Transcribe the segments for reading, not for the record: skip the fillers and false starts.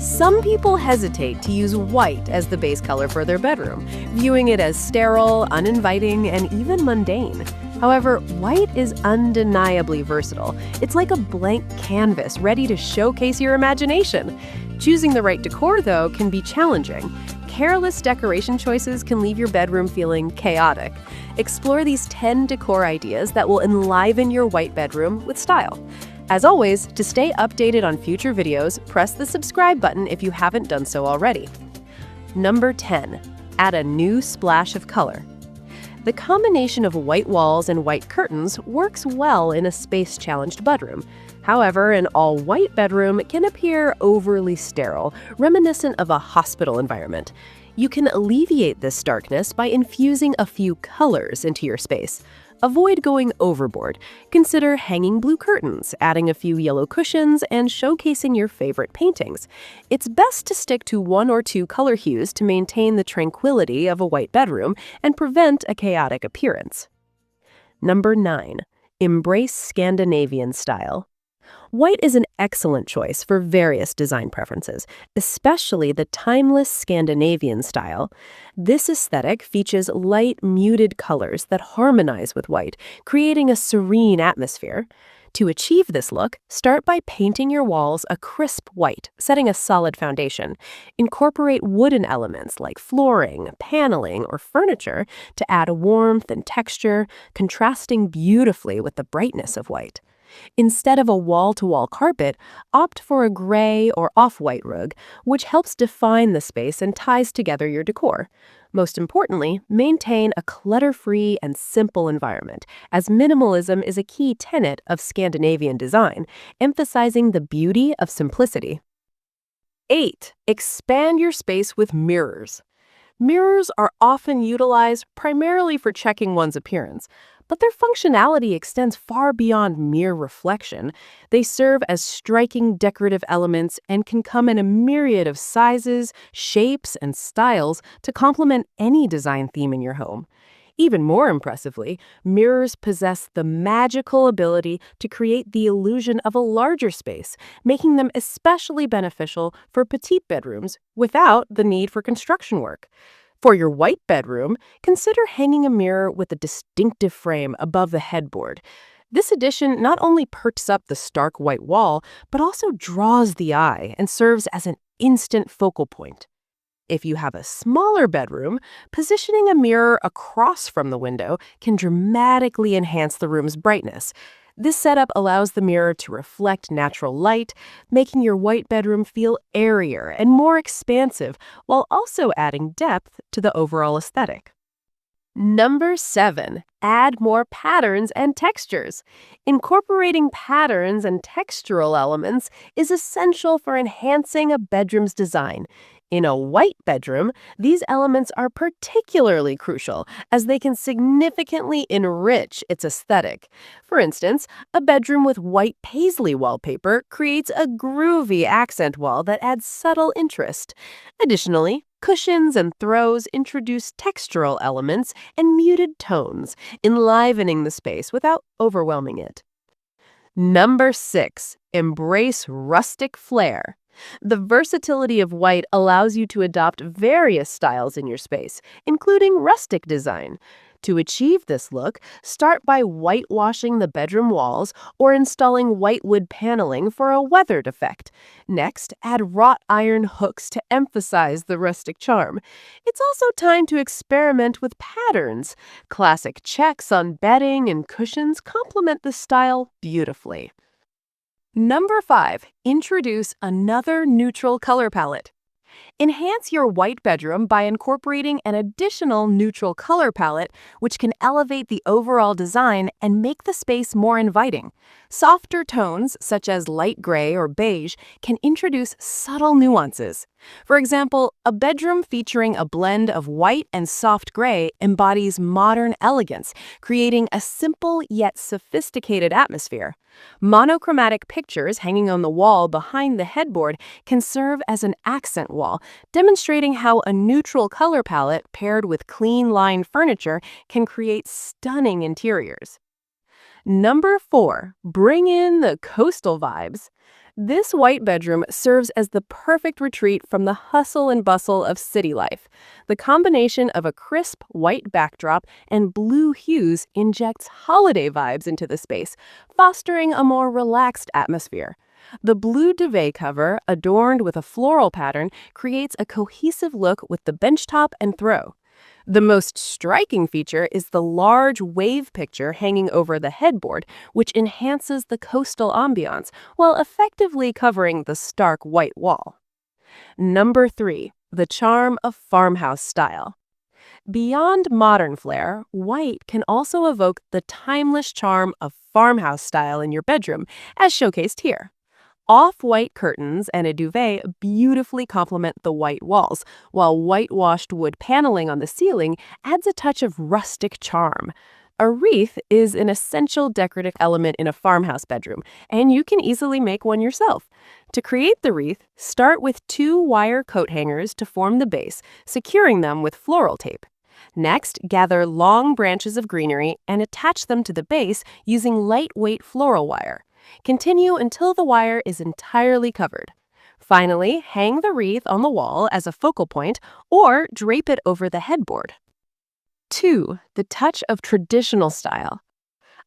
Some people hesitate to use white as the base color for their bedroom, viewing it as sterile, uninviting, and even mundane. However, white is undeniably versatile. It's like a blank canvas ready to showcase your imagination. Choosing the right decor, though, can be challenging. Careless decoration choices can leave your bedroom feeling chaotic. Explore these 10 decor ideas that will enliven your white bedroom with style. As always, to stay updated on future videos, press the subscribe button if you haven't done so already. Number 10. Add a new splash of color. The combination of white walls and white curtains works well in a space-challenged bedroom. However, an all-white bedroom can appear overly sterile, reminiscent of a hospital environment. You can alleviate this darkness by infusing a few colors into your space. Avoid going overboard. Consider hanging blue curtains, adding a few yellow cushions, and showcasing your favorite paintings. It's best to stick to one or two color hues to maintain the tranquility of a white bedroom and prevent a chaotic appearance. Number 9. Embrace Scandinavian style. White is an excellent choice for various design preferences, especially the timeless Scandinavian style. This aesthetic features light, muted colors that harmonize with white, creating a serene atmosphere. To achieve this look, start by painting your walls a crisp white, setting a solid foundation. Incorporate wooden elements like flooring, paneling, or furniture to add warmth and texture, contrasting beautifully with the brightness of white. Instead of a wall-to-wall carpet, opt for a gray or off-white rug, which helps define the space and ties together your decor. Most importantly, maintain a clutter-free and simple environment, as minimalism is a key tenet of Scandinavian design, emphasizing the beauty of simplicity. 8. Expand your space with mirrors. Mirrors are often utilized primarily for checking one's appearance, but their functionality extends far beyond mere reflection. They serve as striking decorative elements and can come in a myriad of sizes, shapes, and styles to complement any design theme in your home. Even more impressively, mirrors possess the magical ability to create the illusion of a larger space, making them especially beneficial for petite bedrooms without the need for construction work. For your white bedroom, consider hanging a mirror with a distinctive frame above the headboard. This addition not only perks up the stark white wall, but also draws the eye and serves as an instant focal point. If you have a smaller bedroom, positioning a mirror across from the window can dramatically enhance the room's brightness. This setup allows the mirror to reflect natural light, making your white bedroom feel airier and more expansive, while also adding depth to the overall aesthetic. Number 7. Add more patterns and textures. Incorporating patterns and textural elements is essential for enhancing a bedroom's design. In a white bedroom, these elements are particularly crucial as they can significantly enrich its aesthetic. For instance, a bedroom with white paisley wallpaper creates a groovy accent wall that adds subtle interest. Additionally, cushions and throws introduce textural elements and muted tones, enlivening the space without overwhelming it. Number 6. Embrace rustic flair. The versatility of white allows you to adopt various styles in your space, including rustic design. To achieve this look, start by whitewashing the bedroom walls or installing white wood paneling for a weathered effect. Next, add wrought iron hooks to emphasize the rustic charm. It's also time to experiment with patterns. Classic checks on bedding and cushions complement the style beautifully. Number 5. Introduce another neutral color palette. Enhance your white bedroom by incorporating an additional neutral color palette, which can elevate the overall design and make the space more inviting. Softer tones, such as light gray or beige, can introduce subtle nuances. For example, a bedroom featuring a blend of white and soft gray embodies modern elegance, creating a simple yet sophisticated atmosphere. Monochromatic pictures hanging on the wall behind the headboard can serve as an accent wall, demonstrating how a neutral color palette paired with clean-lined furniture can create stunning interiors. Number 4, bring in the coastal vibes. This white bedroom serves as the perfect retreat from the hustle and bustle of city life. The combination of a crisp white backdrop and blue hues injects holiday vibes into the space, fostering a more relaxed atmosphere. The blue duvet cover, adorned with a floral pattern, creates a cohesive look with the benchtop and throw. The most striking feature is the large wave picture hanging over the headboard, which enhances the coastal ambiance while effectively covering the stark white wall. Number 3, the charm of farmhouse style. Beyond modern flair, white can also evoke the timeless charm of farmhouse style in your bedroom, as showcased here. Off-white curtains and a duvet beautifully complement the white walls, while whitewashed wood paneling on the ceiling adds a touch of rustic charm. A wreath is an essential decorative element in a farmhouse bedroom, and you can easily make one yourself. To create the wreath, start with 2 wire coat hangers to form the base, securing them with floral tape. Next, gather long branches of greenery and attach them to the base using lightweight floral wire. Continue until the wire is entirely covered. Finally, hang the wreath on the wall as a focal point or drape it over the headboard. 2, the touch of traditional style.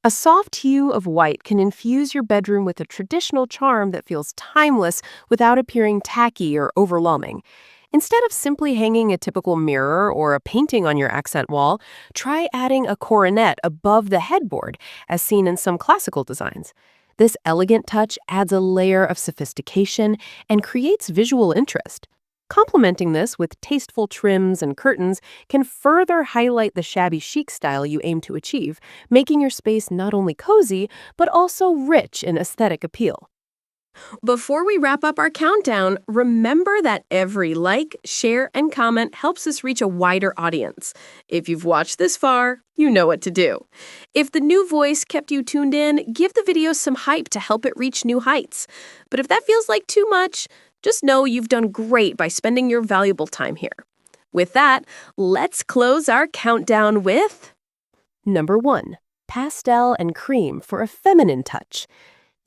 A soft hue of white can infuse your bedroom with a traditional charm that feels timeless without appearing tacky or overwhelming. Instead of simply hanging a typical mirror or a painting on your accent wall, try adding a coronet above the headboard, as seen in some classical designs. This elegant touch adds a layer of sophistication and creates visual interest. Complementing this with tasteful trims and curtains can further highlight the shabby chic style you aim to achieve, making your space not only cozy, but also rich in aesthetic appeal. Before we wrap up our countdown, remember that every like, share, and comment helps us reach a wider audience. If you've watched this far, you know what to do. If the new voice kept you tuned in, give the video some hype to help it reach new heights. But if that feels like too much, just know you've done great by spending your valuable time here. With that, let's close our countdown with... Number 1, pastel and cream for a feminine touch.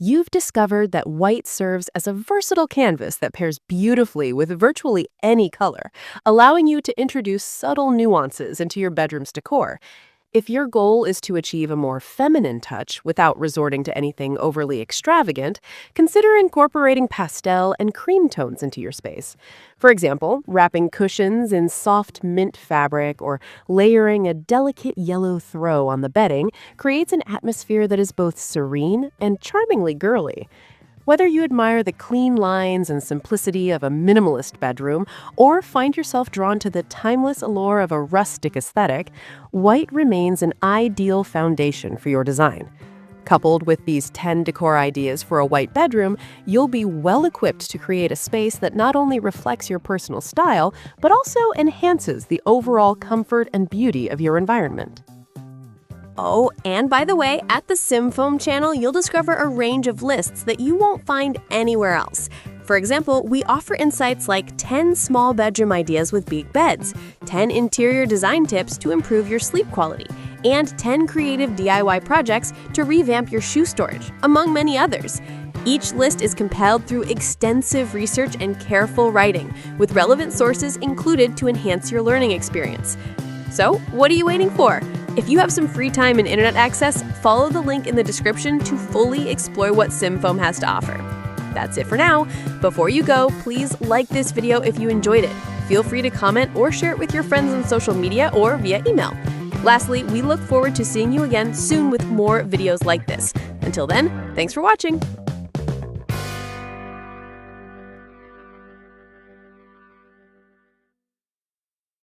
You've discovered that white serves as a versatile canvas that pairs beautifully with virtually any color, allowing you to introduce subtle nuances into your bedroom's decor. If your goal is to achieve a more feminine touch without resorting to anything overly extravagant, consider incorporating pastel and cream tones into your space. For example, wrapping cushions in soft mint fabric or layering a delicate yellow throw on the bedding creates an atmosphere that is both serene and charmingly girly. Whether you admire the clean lines and simplicity of a minimalist bedroom or find yourself drawn to the timeless allure of a rustic aesthetic, white remains an ideal foundation for your design. Coupled with these 10 decor ideas for a white bedroom, you'll be well equipped to create a space that not only reflects your personal style, but also enhances the overall comfort and beauty of your environment. Oh, and by the way, at the SimFoam channel, you'll discover a range of lists that you won't find anywhere else. For example, we offer insights like 10 small bedroom ideas with big beds, 10 interior design tips to improve your sleep quality, and 10 creative DIY projects to revamp your shoe storage, among many others. Each list is compiled through extensive research and careful writing, with relevant sources included to enhance your learning experience. So, what are you waiting for? If you have some free time and internet access, follow the link in the description to fully explore what SimFoam has to offer. That's it for now. Before you go, please like this video if you enjoyed it. Feel free to comment or share it with your friends on social media or via email. Lastly, we look forward to seeing you again soon with more videos like this. Until then, thanks for watching.